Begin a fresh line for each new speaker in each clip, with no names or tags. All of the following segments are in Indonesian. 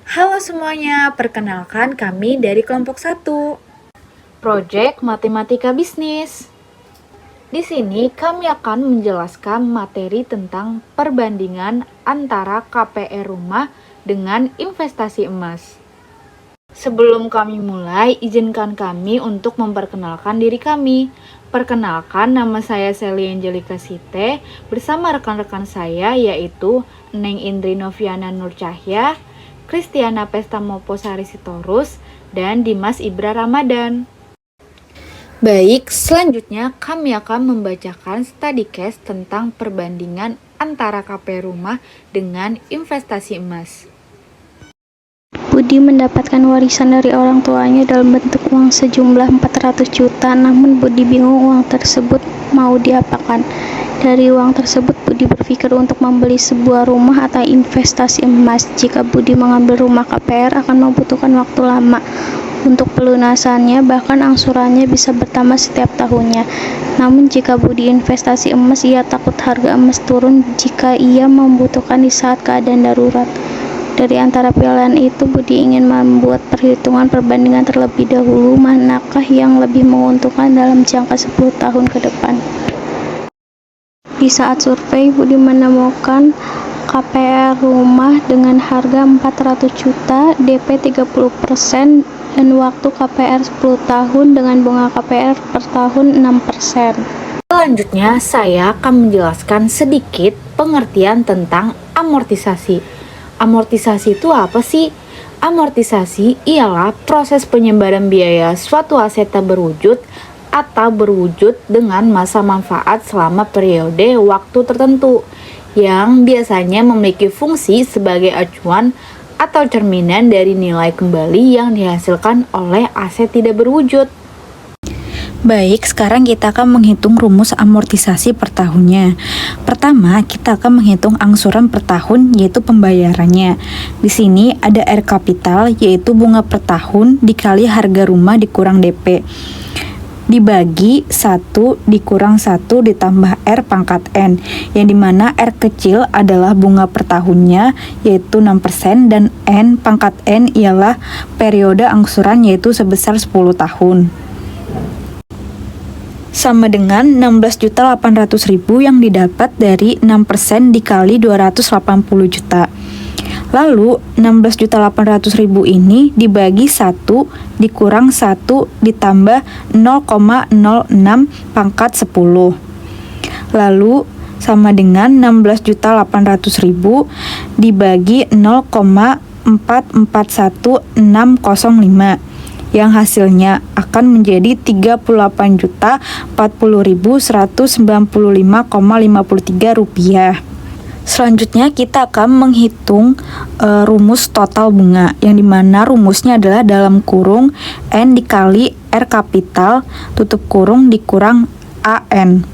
Halo semuanya, perkenalkan kami dari kelompok 1, Project Matematika Bisnis. Di sini kami akan menjelaskan materi tentang perbandingan antara KPR rumah dengan investasi emas. Sebelum kami mulai, izinkan kami untuk memperkenalkan diri kami. Perkenalkan, nama saya Sally Angelika Site, bersama rekan-rekan saya yaitu Neng Indri Noviana Nur Cahya, Kristiana Pesta Moposari Sitorus, dan Dimas Ibra Ramadan. Baik, selanjutnya kami akan membacakan study case tentang perbandingan antara KP rumah dengan investasi emas.
Budi mendapatkan warisan dari orang tuanya dalam bentuk uang sejumlah 400 juta, namun Budi bingung uang tersebut mau diapakan. Dari uang tersebut, Budi berpikir untuk membeli sebuah rumah atau investasi emas. Jika Budi mengambil rumah KPR akan membutuhkan waktu lama untuk pelunasannya, bahkan angsurannya bisa bertambah setiap tahunnya. Namun jika Budi investasi emas, ia takut harga emas turun jika ia membutuhkan di saat keadaan darurat. Dari antara pilihan itu, Budi ingin membuat perhitungan perbandingan terlebih dahulu, manakah yang lebih menguntungkan dalam jangka 10 tahun ke depan. Di saat survei, Budi menemukan KPR rumah dengan harga 400 juta, DP 30%, dan waktu KPR 10 tahun dengan bunga KPR per tahun 6%.
Selanjutnya, saya akan menjelaskan sedikit pengertian tentang amortisasi. Amortisasi itu apa sih? Amortisasi ialah proses penyebaran biaya suatu aset tak berwujud atau berwujud dengan masa manfaat selama periode waktu tertentu yang biasanya memiliki fungsi sebagai acuan atau cerminan dari nilai kembali yang dihasilkan oleh aset tidak berwujud. Baik, sekarang kita akan menghitung rumus amortisasi per tahunnya. Pertama, kita akan menghitung angsuran per tahun, yaitu pembayarannya. Di sini ada R kapital, yaitu bunga per tahun dikali harga rumah dikurang DP. Dibagi 1 dikurang 1 ditambah R pangkat N, yang dimana R kecil adalah bunga per tahunnya, yaitu 6%, dan N pangkat N ialah periode angsuran, yaitu sebesar 10 tahun. Sama dengan 16.800.000 yang didapat dari 6% dikali 280 juta. Lalu 16.800.000 ini dibagi 1 dikurang 1 ditambah 0,06 pangkat 10. Lalu sama dengan 16.800.000 dibagi 0,441605, yang hasilnya akan menjadi 38.040.195,53 rupiah. Selanjutnya kita akan menghitung rumus total bunga, yang dimana rumusnya adalah dalam kurung N dikali R kapital tutup kurung dikurang AN.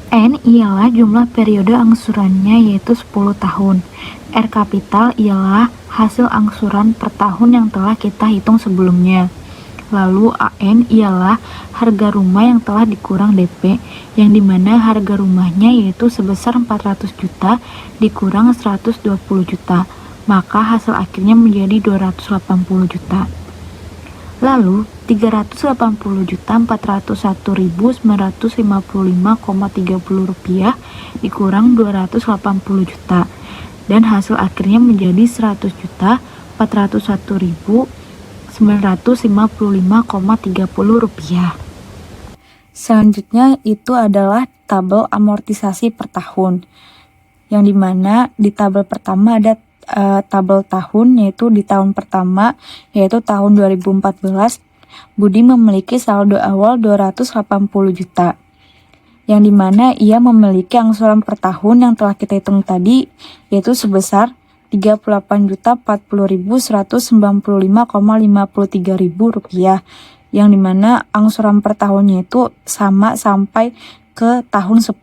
N ialah jumlah periode angsurannya, yaitu 10 tahun. R kapital ialah hasil angsuran per tahun yang telah kita hitung sebelumnya. Lalu AN ialah harga rumah yang telah dikurang DP, yang dimana harga rumahnya yaitu sebesar 400 juta dikurang 120 juta, maka hasil akhirnya menjadi 280 juta. Lalu 380.401.955,30 rupiah dikurang 280 juta, dan hasil akhirnya menjadi 100.401.955,30 rupiah. Selanjutnya itu adalah tabel amortisasi per tahun, yang dimana di tabel pertama ada tabel tahun, yaitu di tahun pertama, yaitu tahun 2014, Budi memiliki saldo awal 280 juta, yang dimana ia memiliki angsuran per tahun yang telah kita hitung tadi, yaitu sebesar 38.44195,53 rupiah, yang dimana angsuran per tahunnya itu sama sampai ke tahun 10.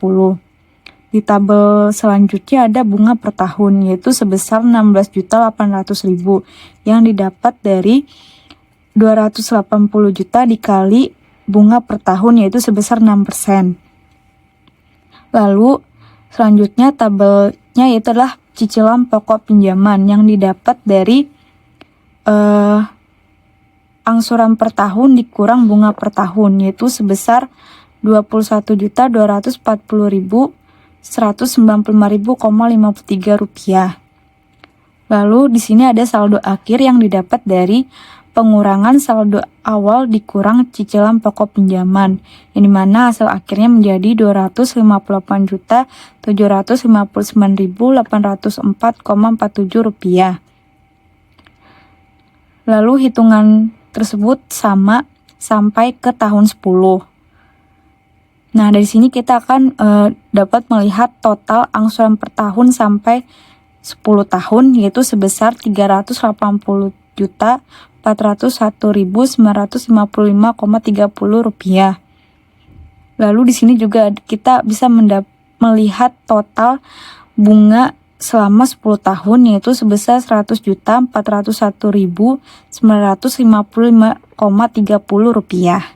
Di tabel selanjutnya ada bunga per tahun, yaitu sebesar 16.800.000 yang didapat dari 280 juta dikali bunga per tahun, yaitu sebesar 6%. Lalu selanjutnya tabelnya yaitu adalah cicilan pokok pinjaman yang didapat dari
angsuran per tahun dikurang bunga per tahun, yaitu sebesar 21.240.195.53 rupiah. Lalu di sini ada saldo akhir yang didapat dari pengurangan saldo awal dikurang cicilan pokok pinjaman, yang dimana hasil akhirnya menjadi 258.759.804,47 rupiah. Lalu hitungan tersebut sama sampai ke tahun 10. Nah, dari sini kita akan dapat melihat total angsuran per tahun sampai 10 tahun, yaitu sebesar 380.401.955,30 rupiah. Lalu di sini juga kita bisa melihat total bunga selama 10 tahun, yaitu sebesar 100.401.955,30 rupiah.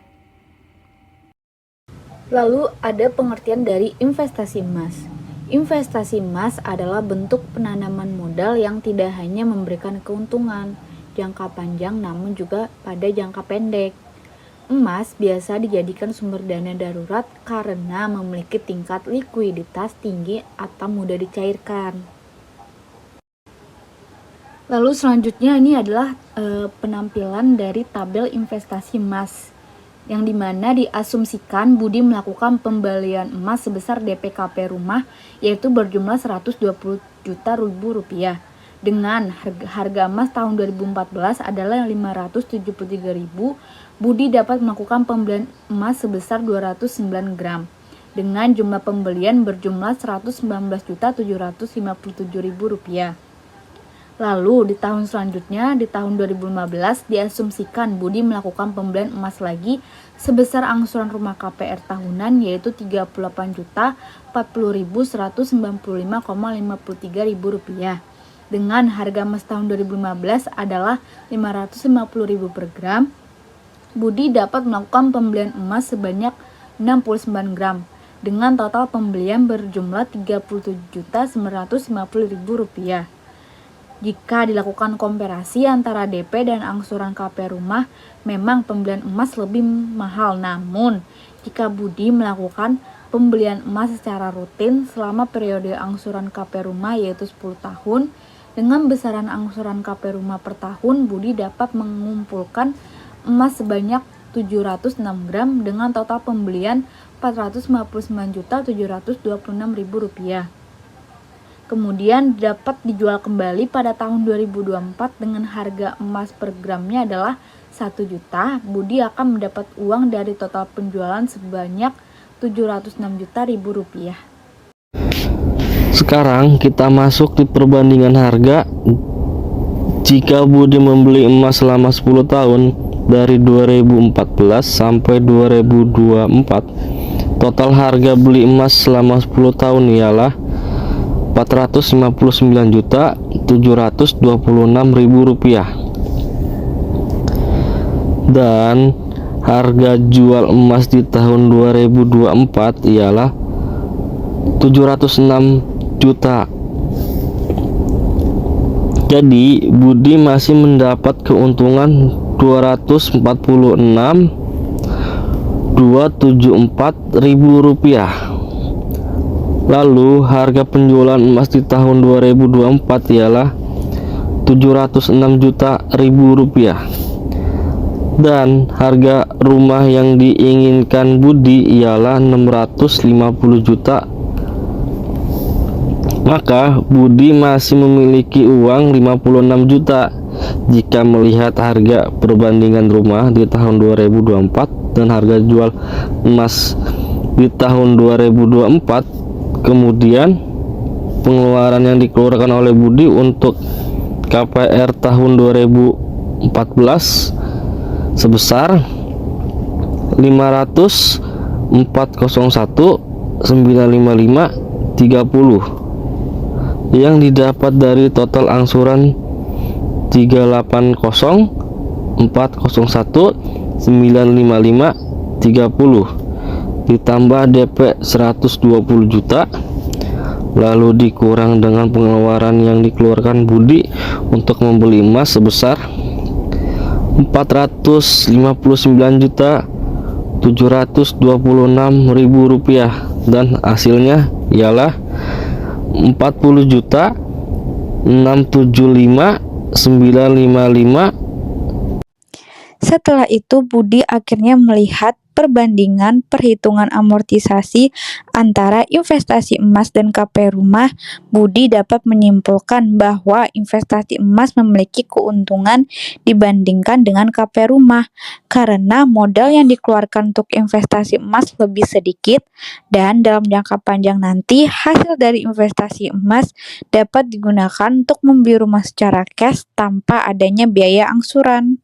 Lalu ada pengertian dari investasi emas. Investasi emas adalah bentuk penanaman modal yang tidak hanya memberikan keuntungan jangka panjang namun juga pada jangka pendek. Emas biasa dijadikan sumber dana darurat karena memiliki tingkat likuiditas tinggi atau mudah dicairkan. Lalu selanjutnya ini adalah penampilan dari tabel investasi emas, yang dimana diasumsikan Budi melakukan pembelian emas sebesar DP/KP rumah, yaitu berjumlah 120 juta rupiah. Dengan harga emas tahun 2014 adalah 573.000, Budi dapat melakukan pembelian emas sebesar 209 gram. Dengan jumlah pembelian berjumlah 119.757.000 rupiah. Lalu di tahun selanjutnya, di tahun 2015, diasumsikan Budi melakukan pembelian emas lagi sebesar angsuran rumah KPR tahunan, yaitu 38.195,53 rupiah. Dengan harga emas tahun 2015 adalah 550.000 per gram, Budi dapat melakukan pembelian emas sebanyak 69 gram dengan total pembelian berjumlah 37.950.000 rupiah. Jika dilakukan komparasi antara DP dan angsuran KP rumah, memang pembelian emas lebih mahal. Namun, jika Budi melakukan pembelian emas secara rutin selama periode angsuran KP rumah yaitu 10 tahun, dengan besaran angsuran KP rumah per tahun, Budi dapat mengumpulkan emas sebanyak 706 gram dengan total pembelian 459.726.000 rupiah. Kemudian dapat dijual kembali pada tahun 2024 dengan harga emas per gramnya adalah 1 juta. Budi akan mendapat uang dari total penjualan sebanyak 706.000 rupiah.
Sekarang kita masuk di perbandingan harga. Jika Budi membeli emas selama 10 tahun dari 2014 sampai 2024, total harga beli emas selama 10 tahun ialah 459.726.000 rupiah. Dan harga jual emas di tahun 2024 ialah 706 juta. Jadi Budi masih mendapat keuntungan 246.274.000 rupiah. Lalu harga penjualan emas di tahun 2024 ialah 706 juta rupiah. Dan harga rumah yang diinginkan Budi ialah 650 juta. Maka Budi masih memiliki uang 56 juta jika melihat harga perbandingan rumah di tahun 2024 dan harga jual emas di tahun 2024. Kemudian pengeluaran yang dikeluarkan oleh Budi untuk KPR tahun 2014 sebesar 500.401.955.30 yang didapat dari total angsuran 380.401.955.30 ditambah DP 120 juta, lalu dikurang dengan pengeluaran yang dikeluarkan Budi untuk membeli emas sebesar Rp459.726.000 dan hasilnya ialah Rp40.675.955.
Setelah itu, Budi akhirnya melihat perbandingan perhitungan amortisasi antara investasi emas dan KP rumah. Budi dapat menyimpulkan bahwa investasi emas memiliki keuntungan dibandingkan dengan KP rumah karena modal yang dikeluarkan untuk investasi emas lebih sedikit dan dalam jangka panjang nanti hasil dari investasi emas dapat digunakan untuk membeli rumah secara cash tanpa adanya biaya angsuran.